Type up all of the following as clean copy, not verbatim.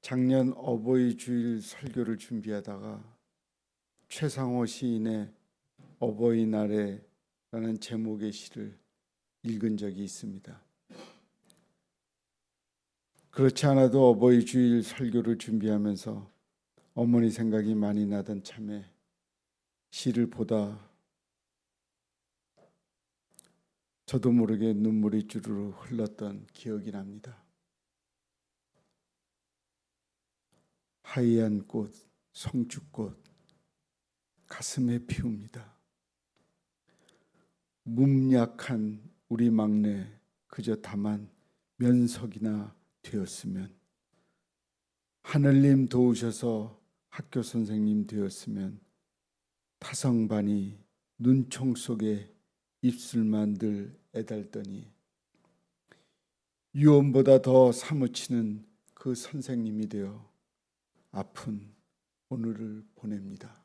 작년 어버이 주일 설교를 준비하다가 최상호 시인의 어버이날에라는 제목의 시를 읽은 적이 있습니다. 그렇지 않아도 어버이 주일 설교를 준비하면서 어머니 생각이 많이 나던 참에 시를 보다 저도 모르게 눈물이 주르르 흘렀던 기억이 납니다. 하얀 꽃, 성주꽃 가슴에 피웁니다. 뭅약한 우리 막내 그저 다만 면석이나 되었으면, 하늘님 도우셔서 학교 선생님 되었으면, 타성반이 눈총 속에 입술만 늘 애달더니 유언보다 더 사무치는 그 선생님이 되어 아픈 오늘을 보냅니다.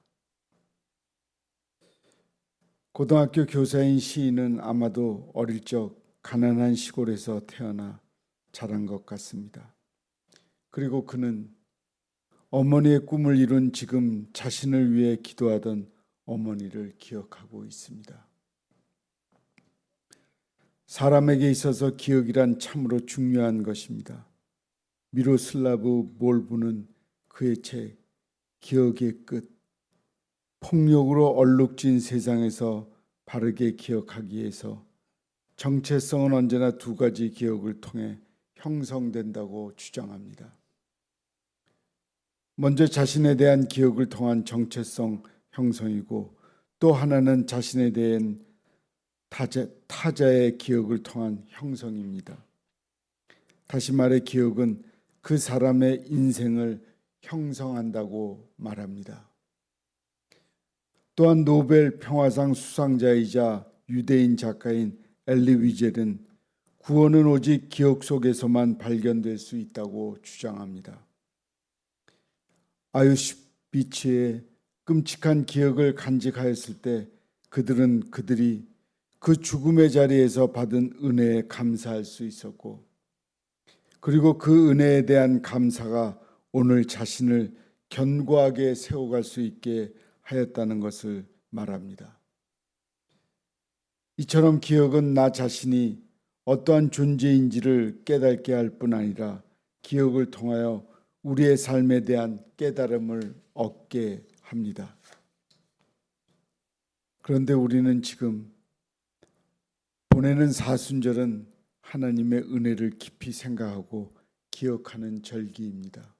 고등학교 교사인 시인은 아마도 어릴 적 가난한 시골에서 태어나 자란 것 같습니다. 그리고 그는 어머니의 꿈을 이룬 지금 자신을 위해 기도하던 어머니를 기억하고 있습니다. 사람에게 있어서 기억이란 참으로 중요한 것입니다. 미로슬라브 몰부는 그의 책 기억의 끝, 폭력으로 얼룩진 세상에서 바르게 기억하기 위해서 정체성은 언제나 두 가지 기억을 통해 형성된다고 주장합니다. 먼저 자신에 대한 기억을 통한 정체성 형성이고, 또 하나는 자신에 대한 타자의 기억을 통한 형성입니다. 다시 말해 기억은 그 사람의 인생을 형성한다고 말합니다. 또한 노벨 평화상 수상자이자 유대인 작가인 엘리 위젤은 구원은 오직 기억 속에서만 발견될 수 있다고 주장합니다. 아우슈비츠의 끔찍한 기억을 간직하였을 때 그들이 그 죽음의 자리에서 받은 은혜에 감사할 수 있었고, 그리고 그 은혜에 대한 감사가 오늘 자신을 견고하게 세워갈 수 있게 하였다는 것을 말합니다. 이처럼 기억은 나 자신이 어떠한 존재인지를 깨닫게 할 뿐 아니라 기억을 통하여 우리의 삶에 대한 깨달음을 얻게 합니다. 그런데 우리는 지금 보내는 사순절은 하나님의 은혜를 깊이 생각하고 기억하는 절기입니다.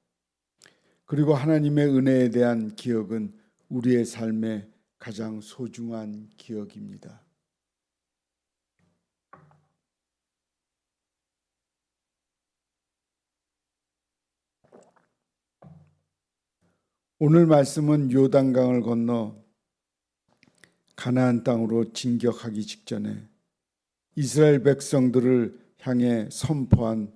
그리고 하나님의 은혜에 대한 기억은 우리의 삶의 가장 소중한 기억입니다. 오늘 말씀은 요단강을 건너 가나안 땅으로 진격하기 직전에 이스라엘 백성들을 향해 선포한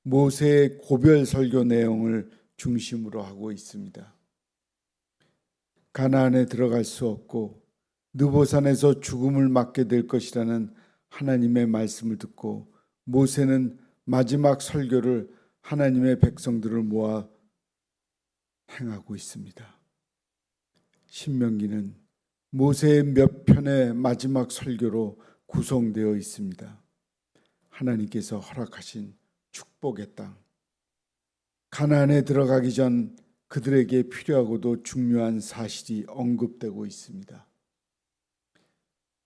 모세의 고별 설교 내용을 중심으로 하고 있습니다. 가나안에 들어갈 수 없고 느보산에서 죽음을 맞게 될 것이라는 하나님의 말씀을 듣고 모세는 마지막 설교를 하나님의 백성들을 모아 행하고 있습니다. 신명기는 모세의 몇 편의 마지막 설교로 구성되어 있습니다. 하나님께서 허락하신 축복의 땅, 가나안에 들어가기 전 그들에게 필요하고도 중요한 사실이 언급되고 있습니다.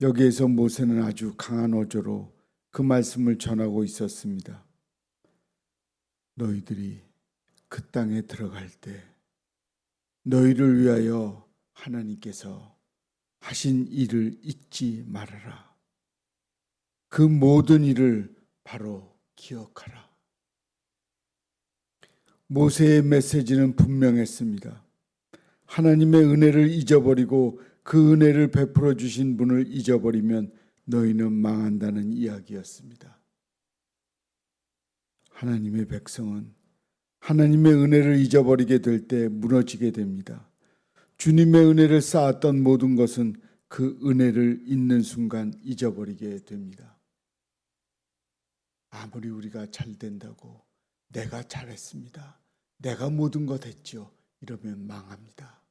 여기에서 모세는 아주 강한 어조로 그 말씀을 전하고 있었습니다. 너희들이 그 땅에 들어갈 때 너희를 위하여 하나님께서 하신 일을 잊지 말아라. 그 모든 일을 바로 기억하라. 모세의 메시지는 분명했습니다. 하나님의 은혜를 잊어버리고 그 은혜를 베풀어 주신 분을 잊어버리면 너희는 망한다는 이야기였습니다. 하나님의 백성은 하나님의 은혜를 잊어버리게 될 때 무너지게 됩니다. 주님의 은혜를 쌓았던 모든 것은 그 은혜를 잊는 순간 잊어버리게 됩니다. 아무리 우리가 잘 된다고 내가 잘했습니다, 내가 모든 것 했죠. 이러면 망합니다.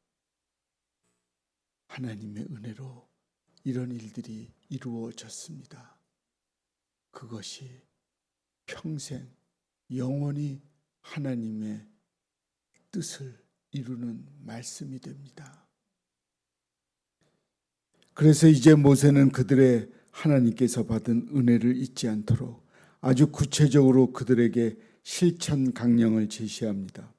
하나님의 은혜로 이런 일들이 이루어졌습니다. 그것이 평생 영원히 하나님의 뜻을 이루는 말씀이 됩니다. 그래서 이제 모세는 그들의 하나님께서 받은 은혜를 잊지 않도록 아주 구체적으로 그들에게 실천 강령을 제시합니다.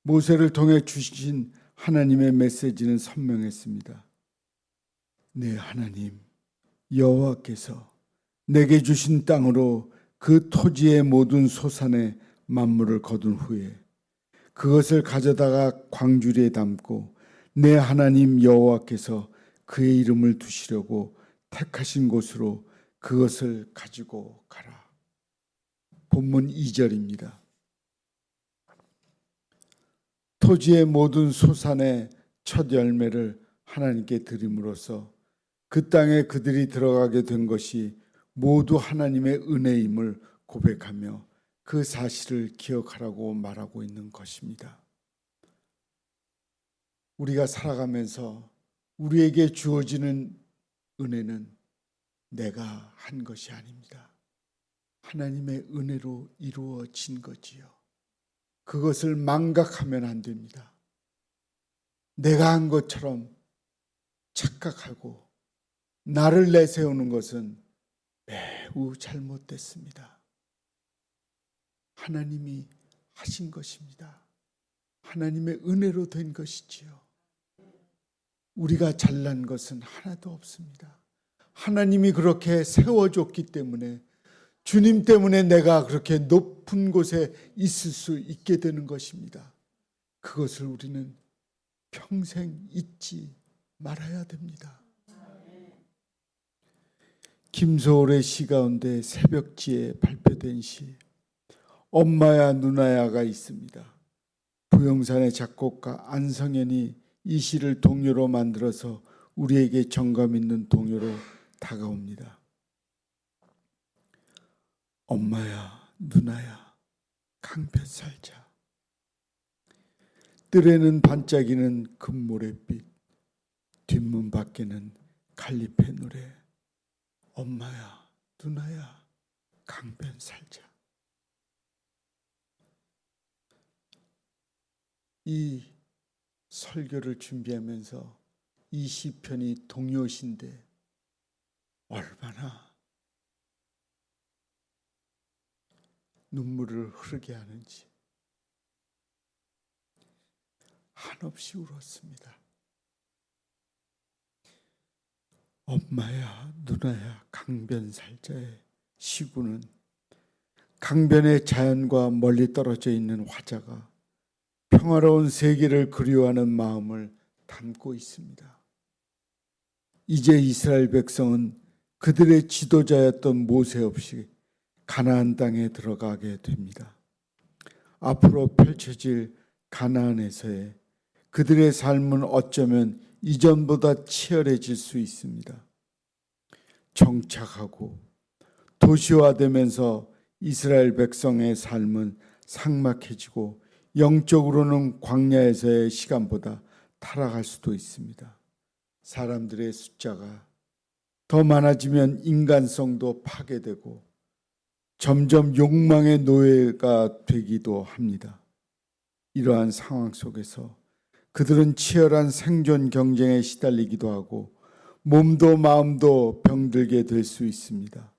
모세를 통해 주신 하나님의 메시지는 선명했습니다. 내 하나님 여호와께서 내게 주신 땅으로 그 토지의 모든 소산의 만물을 거둔 후에 그것을 가져다가 광주리에 담고 내 하나님 여호와께서 그의 이름을 두시려고 택하신 곳으로 그것을 가지고 가라. 본문 2절입니다. 토지의 모든 소산의 첫 열매를 하나님께 드림으로써 그 땅에 그들이 들어가게 된 것이 모두 하나님의 은혜임을 고백하며 그 사실을 기억하라고 말하고 있는 것입니다. 우리가 살아가면서 우리에게 주어지는 은혜는 내가 한 것이 아닙니다. 하나님의 은혜로 이루어진 거지요. 그것을 망각하면 안 됩니다. 내가 한 것처럼 착각하고 나를 내세우는 것은 매우 잘못됐습니다. 하나님이 하신 것입니다. 하나님의 은혜로 된 것이지요. 우리가 잘난 것은 하나도 없습니다. 하나님이 그렇게 세워줬기 때문에 주님 때문에 내가 그렇게 높은 곳에 있을 수 있게 되는 것입니다. 그것을 우리는 평생 잊지 말아야 됩니다. 김소월의 시 가운데 새벽지에 발표된 시 엄마야 누나야가 있습니다. 부영산의 작곡가 안성현이 이 시를 동요로 만들어서 우리에게 정감 있는 동요로 다가옵니다. 엄마야 누나야 강변 살자. 뜰에는 반짝이는 금모래빛, 뒷문 밖에는 갈리페 노래. 엄마야 누나야 강변 살자. 이 설교를 준비하면서 이 시편이 동요시인데 얼마나 눈물을 흐르게 하는지 한없이 울었습니다. 엄마야 누나야 강변 살자의 시구는 강변의 자연과 멀리 떨어져 있는 화자가 평화로운 세계를 그리워하는 마음을 담고 있습니다. 이제 이스라엘 백성은 그들의 지도자였던 모세 없이 가나안 땅에 들어가게 됩니다. 앞으로 펼쳐질 가나안에서의 그들의 삶은 어쩌면 이전보다 치열해질 수 있습니다. 정착하고 도시화되면서 이스라엘 백성의 삶은 삭막해지고 영적으로는 광야에서의 시간보다 타락할 수도 있습니다. 사람들의 숫자가 더 많아지면 인간성도 파괴되고 점점 욕망의 노예가 되기도 합니다. 이러한 상황 속에서 그들은 치열한 생존 경쟁에 시달리기도 하고 몸도 마음도 병들게 될 수 있습니다.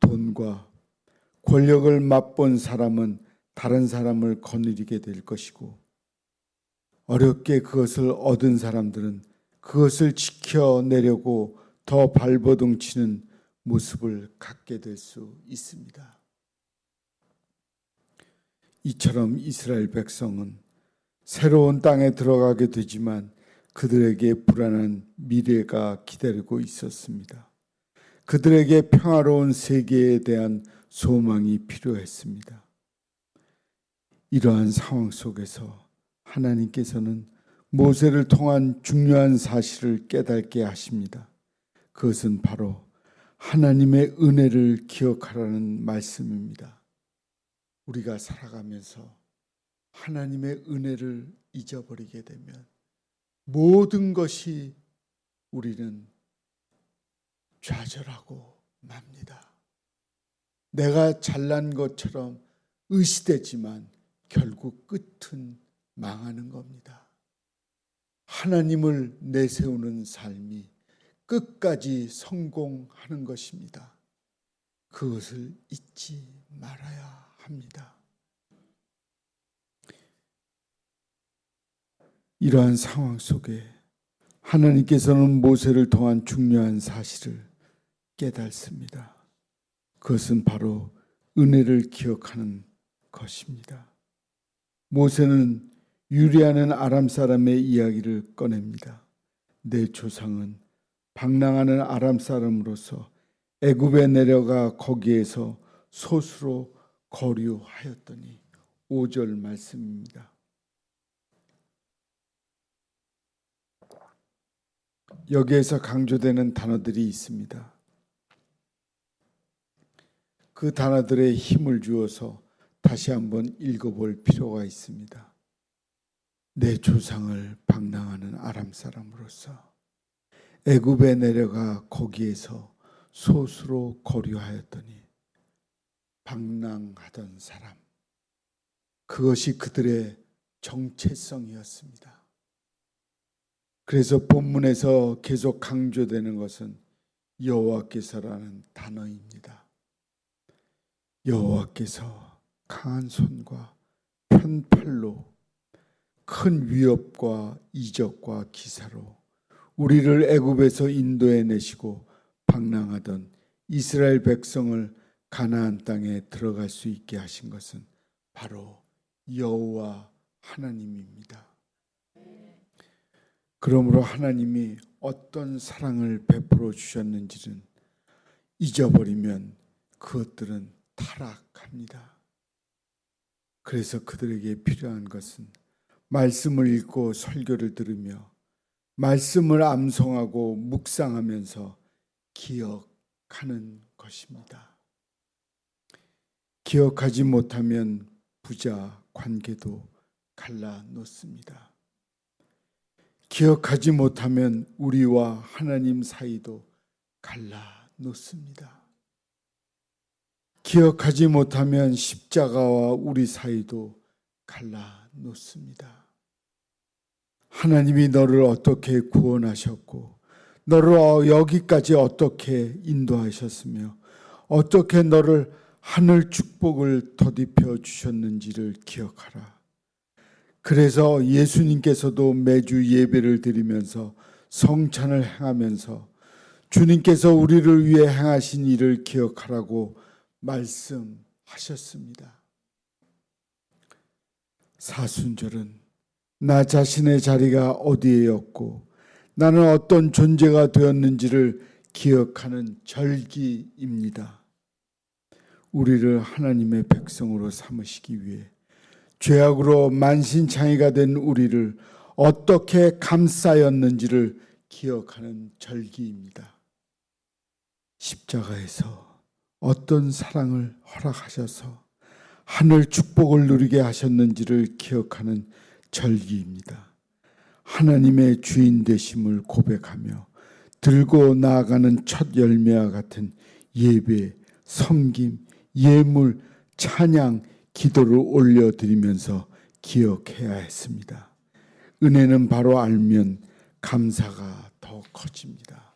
돈과 권력을 맛본 사람은 다른 사람을 거느리게 될 것이고 어렵게 그것을 얻은 사람들은 그것을 지켜내려고 더 발버둥치는 모습을 갖게 될 수 있습니다. 이처럼 이스라엘 백성은 새로운 땅에 들어가게 되지만 그들에게 불안한 미래가 기다리고 있었습니다. 그들에게 평화로운 세계에 대한 소망이 필요했습니다. 이러한 상황 속에서 하나님께서는 모세를 통한 중요한 사실을 깨닫게 하십니다. 그것은 바로 하나님의 은혜를 기억하라는 말씀입니다. 우리가 살아가면서 하나님의 은혜를 잊어버리게 되면 모든 것이 우리는 좌절하고 맙니다. 내가 잘난 것처럼 의시되지만 결국 끝은 망하는 겁니다. 하나님을 내세우는 삶이 끝까지 성공하는 것입니다. 그것을 잊지 말아야 합니다. 이러한 상황 속에 하나님께서는 모세를 통한 중요한 사실을 깨닫습니다. 그것은 바로 은혜를 기억하는 것입니다. 모세는 유리하는 아람 사람의 이야기를 꺼냅니다. 내 조상은 방랑하는 아람 사람으로서 애굽에 내려가 거기에서 소수로 거류하였더니 5절 말씀입니다. 여기에서 강조되는 단어들이 있습니다. 그 단어들에 힘을 주어서 다시 한번 읽어볼 필요가 있습니다. 내 조상을 방랑하는 아람 사람으로서 애굽에 내려가 거기에서 소수로 거류하였더니 방랑하던 사람, 그것이 그들의 정체성이었습니다. 그래서 본문에서 계속 강조되는 것은 여호와께서라는 단어입니다. 여호와께서 강한 손과 편팔로 큰 위협과 이적과 기사로 우리를 애굽에서 인도해 내시고 방랑하던 이스라엘 백성을 가나안 땅에 들어갈 수 있게 하신 것은 바로 여호와 하나님입니다. 그러므로 하나님이 어떤 사랑을 베풀어 주셨는지는 잊어버리면 그것들은 타락합니다. 그래서 그들에게 필요한 것은 말씀을 읽고 설교를 들으며 말씀을 암송하고 묵상하면서 기억하는 것입니다. 기억하지 못하면 부자 관계도 갈라놓습니다. 기억하지 못하면 우리와 하나님 사이도 갈라놓습니다. 기억하지 못하면 십자가와 우리 사이도 갈라놓습니다. 하나님이 너를 어떻게 구원하셨고 너를 여기까지 어떻게 인도하셨으며 어떻게 너를 하늘 축복을 덧입혀 주셨는지를 기억하라. 그래서 예수님께서도 매주 예배를 드리면서 성찬을 행하면서 주님께서 우리를 위해 행하신 일을 기억하라고 말씀하셨습니다. 사순절은 나 자신의 자리가 어디에였고 나는 어떤 존재가 되었는지를 기억하는 절기입니다. 우리를 하나님의 백성으로 삼으시기 위해 죄악으로 만신창이가 된 우리를 어떻게 감싸였는지를 기억하는 절기입니다. 십자가에서 어떤 사랑을 허락하셔서 하늘 축복을 누리게 하셨는지를 기억하는 절기입니다. 하나님의 주인 되심을 고백하며 들고 나아가는 첫 열매와 같은 예배, 섬김, 예물, 찬양, 기도를 올려드리면서 기억해야 했습니다. 은혜는 바로 알면 감사가 더 커집니다.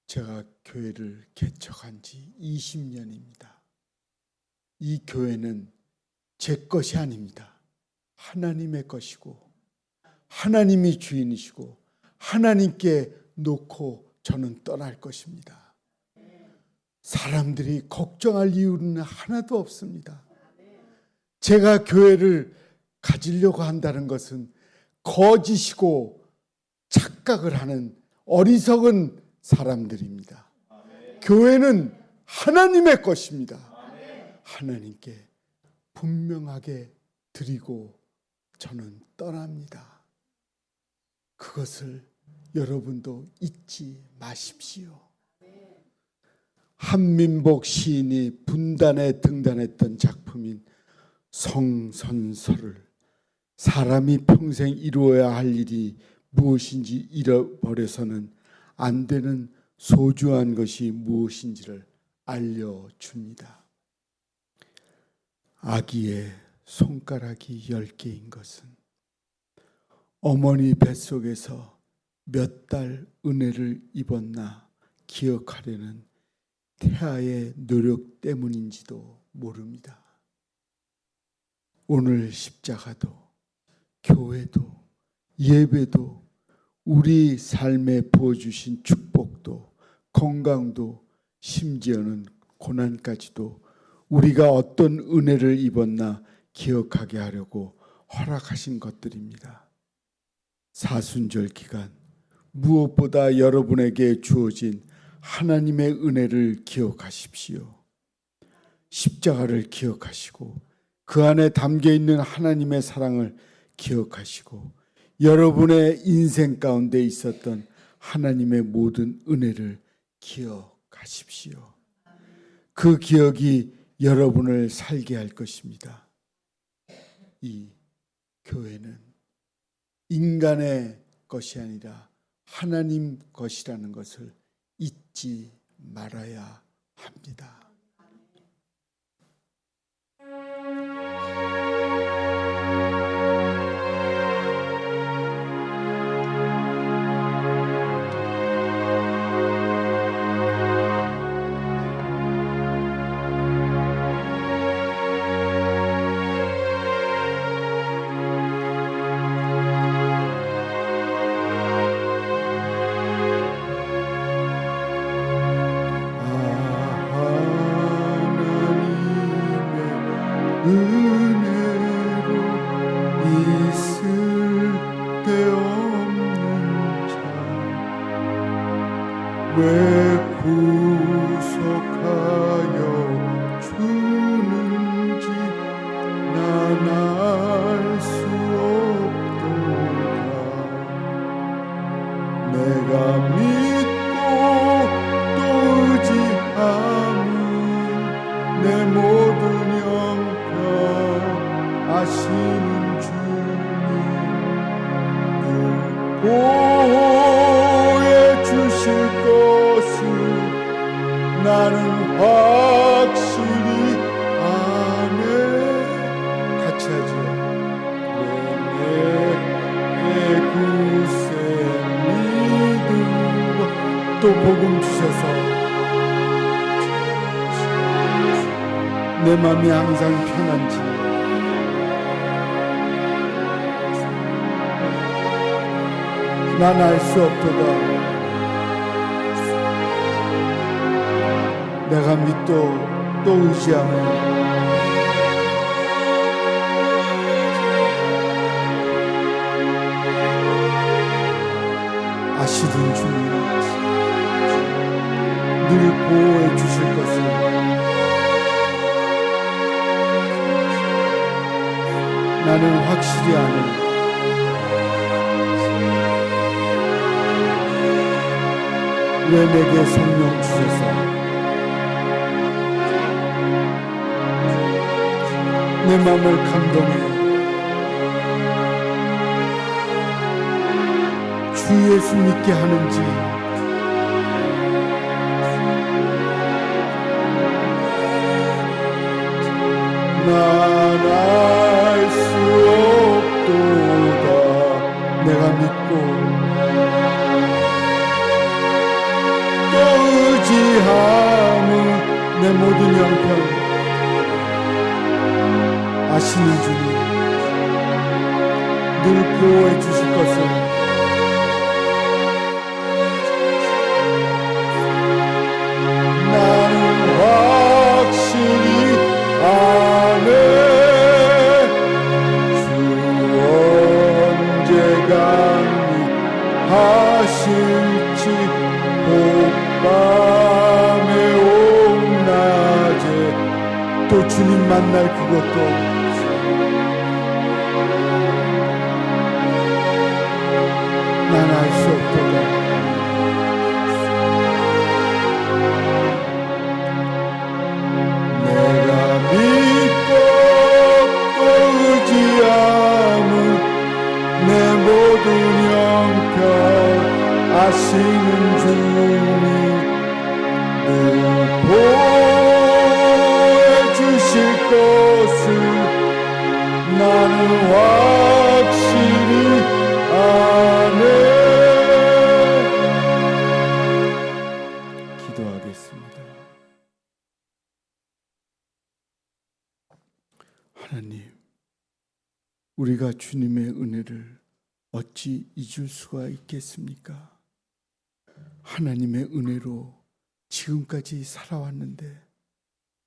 제가 교회를 개척한 지 20년입니다. 이 교회는 제 것이 아닙니다. 하나님의 것이고 하나님이 주인이시고 하나님께 놓고 저는 떠날 것입니다. 사람들이 걱정할 이유는 하나도 없습니다. 제가 교회를 가지려고 한다는 것은 거짓이고 착각을 하는 어리석은 사람들입니다. 교회는 하나님의 것입니다. 하나님께 분명하게 드리고 저는 떠납니다. 그것을 여러분도 잊지 마십시오. 한민복 시인이 분단에 등단했던 작품인 성선설을 사람이 평생 이루어야 할 일이 무엇인지 잃어버려서는 안 되는 소중한 것이 무엇인지를 알려줍니다. 아기의 손가락이 10개인 것은 어머니 뱃속에서 몇 달 은혜를 입었나 기억하려는 태아의 노력 때문인지도 모릅니다. 오늘 십자가도 교회도 예배도 우리 삶에 부어주신 축복도 건강도 심지어는 고난까지도 우리가 어떤 은혜를 입었나 기억하게 하려고 허락하신 것들입니다. 사순절 기간 무엇보다 여러분에게 주어진 하나님의 은혜를 기억하십시오. 십자가를 기억하시고 그 안에 담겨있는 하나님의 사랑을 기억하시고 여러분의 인생 가운데 있었던 하나님의 모든 은혜를 기억하십시오. 그 기억이 여러분을 살게 할 것입니다. 이 교회는 인간의 것이 아니라 하나님 것이라는 것을 잊지 말아야 합니다. 은혜로 있을 데 없는 자 왜 구속하여 주는지 난 알 수 없도다. 내가 믿고 또 의지함은 내 모든 아시는 주님 보호해 주실 것을 나는 확실히 아네. 같이 하죠. 내 굳센 믿음과 또 복음 주셔서 내 마음이 항상 편한지 난 알 수 없도다. 내가 믿고 또 의지하며 아시는 주님 늘 보호해 주실 것을 나는 확실히 아는 왜 내게 성령 주셔서 내 마음을 감동해 주 예수 믿게 하는지 난 알 수 없도다. 내가 믿고 의지함은 내 모든 형편 아시는 주님 늘 보호해 주실 것을 나는 확실히 아네. 주 언제가 하실지 밤에 옥낮에 또 주님 만날 그것도 난 알 수 없도다. 하시는 주님 늘 보여주실 것을 나는 확실히 아네. 기도하겠습니다. 하나님, 우리가 주님의 은혜를 어찌 잊을 수가 있겠습니까? 하나님의 은혜로 지금까지 살아왔는데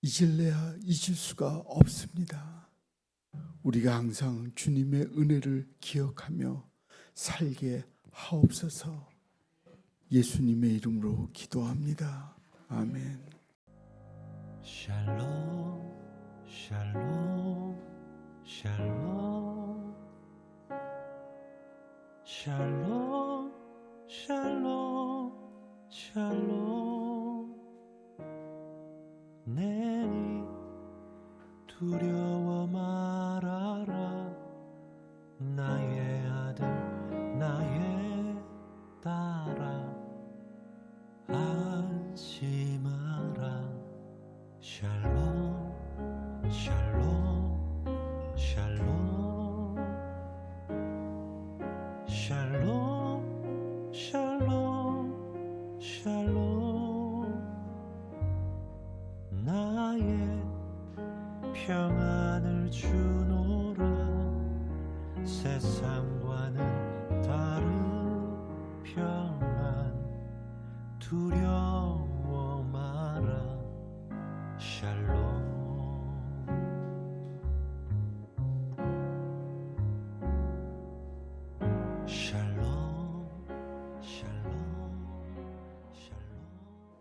잊을래야 잊을 수가 없습니다. 우리가 항상 주님의 은혜를 기억하며 살게 하옵소서. 예수님의 이름으로 기도합니다. 아멘. 샬롬 샬롬 샬롬 샬롬 샬롬 샬롬 내니 두려워 말아라 나의 아들 나의 딸아 안심하라 샬롬 샬롬 샬롬 샬롬 샬롬 샬롬 나의 평안을 주노라 세상과는 다른 평안 두려워